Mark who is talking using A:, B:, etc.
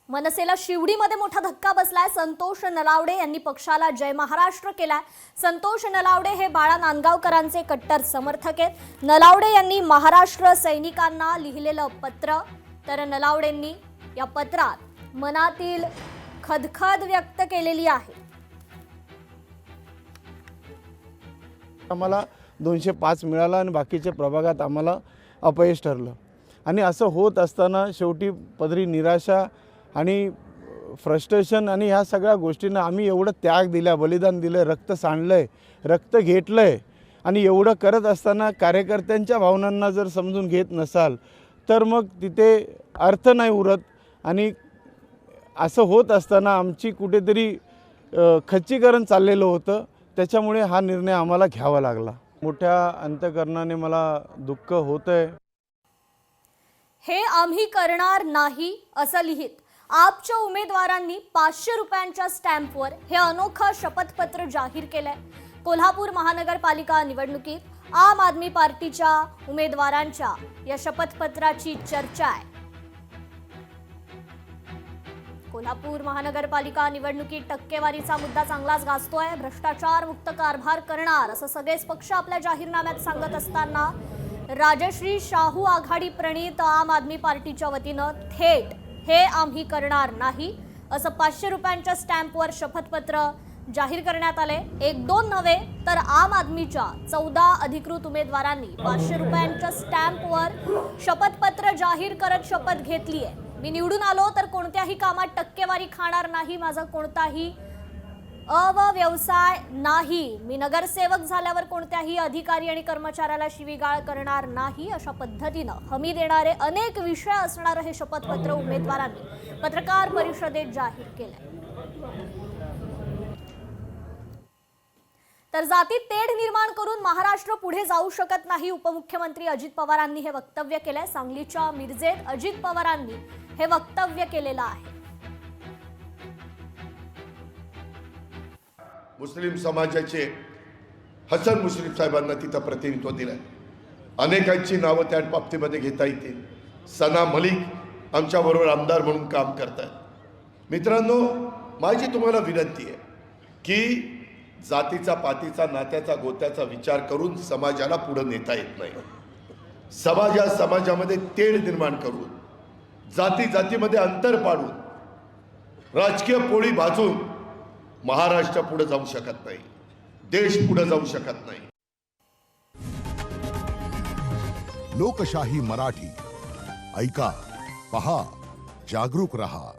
A: मनसेला शिवडीमध्ये मोठा धक्का बसलाय। संतोष नलावडे यांनी पक्षाला जय महाराष्ट्र केलाय। संतोष नलावडे हे बाळा नांदगावकरांचे कट्टर समर्थक आहेत। नलावडे यांनी महाराष्ट्र सैनिकांना लिहिलेलं पत्र, तर नलावडेंनी या पत्रात मनातील खदखद व्यक्त केलेली आहे।
B: आम्हाला 205 मिळाला आणि बाकीच्या प्रभागात आम्हाला अपयश ठरलं आणि असं होत असताना शेवटी पदरी निराशा आणि फ्रस्ट्रेशन आणि ह्या सगळ्या गोष्टींना आम्ही एवढं त्याग दिला, बलिदान दिलं, रक्त सांडलंय, रक्त घेतलंय आणि एवढं करत असताना कार्यकर्त्यांच्या भावनांना जर समजून घेत नसाल तर मग तिथे अर्थ नाही उरत। आणि असं होत असताना आमची कुठेतरी खच्चीकरण चाललेलं होतं, त्याच्यामुळे हा निर्णय आम्हाला घ्यावा लागला। मोठ्या अंतःकरणाने मला दुःख होतंय।
A: हे आम्ही करणार नाही असं लिहित आपच्या उमेदवारांनी 500 रुपयांच्या स्टॅम्पवर हे अनोखं शपथपत्र जाहीर केलंय। कोल्हापूर महानगरपालिका निवडणुकीत आम आदमी पार्टीच्या उमेदवारांच्या या शपथपत्राची चर्चा आहे। कोल्हापूर महानगरपालिका निवडणुकीत टक्केवारीचा मुद्दा चांगलाच गाजतोय। भ्रष्टाचार मुक्त कारभार करणार असं सगळेच पक्ष आपल्या जाहीरनाम्यात सांगत असताना राजश्री शाहू आघाडी प्रणीत आम आदमी पार्टीच्या वतीनं थेट हे आम्ही करणार नाही असं 500 रुपयांच्या स्टॅम्पवर शपथपत्र जाहीर करण्यात आले। 1-2 नव्हे तर आम आदमीच्या 14 अधिकृत उमेदवारांनी 500 रुपयांच्या स्टॅम्पवर शपथपत्र जाहीर करत शपथ घेतली आहे। मी निवडून आलो तर कोणत्याही कामात टक्केवारी खाणार नाही, माझा कोणताही अव्यवसाय नाही, मी नगरसेवक झाल्यावर कोणत्याही अधिकारी आणि कर्मचाऱ्याला शिवीगाळ करणार नाही, अशा पद्धतीनं हमी देणारे अनेक विषय असणारं हे शपथपत्र उमेदवारांनी पत्रकार परिषदेत जाहीर केलंय। तर जातीत तेढ निर्माण करून महाराष्ट्र पुढे जाऊ शकत नाही, उपमुख्यमंत्री अजित पवारांनी हे वक्तव्य केलंय। सांगलीच्या मिरजेत अजित पवारांनी हे वक्तव्य केलेलं आहे।
C: मुस्लिम समाजाचे हसन मुश्रीफ साहेबांना तिथं प्रतिनिधित्व दिलं। अनेकांची नावं त्या बाबतीमध्ये घेता येतील। सना मलिक आमच्याबरोबर आमदार म्हणून काम करतात। मित्रांनो, माझी तुम्हाला विनंती आहे की जातीचा, पातीचा, नात्याचा, गोत्याचा विचार करून समाजाला पुढे नेता येत नाही। समाजामध्ये तेढ निर्माण करून, जातीमध्ये अंतर पाडून, राजकीय पोळी भाजून महाराष्ट्र पुढे जाऊ शकत नाही, देश पुढे जाऊ शकत नाही।
D: लोकशाही मराठी ऐका, पहा, जागरूक रहा।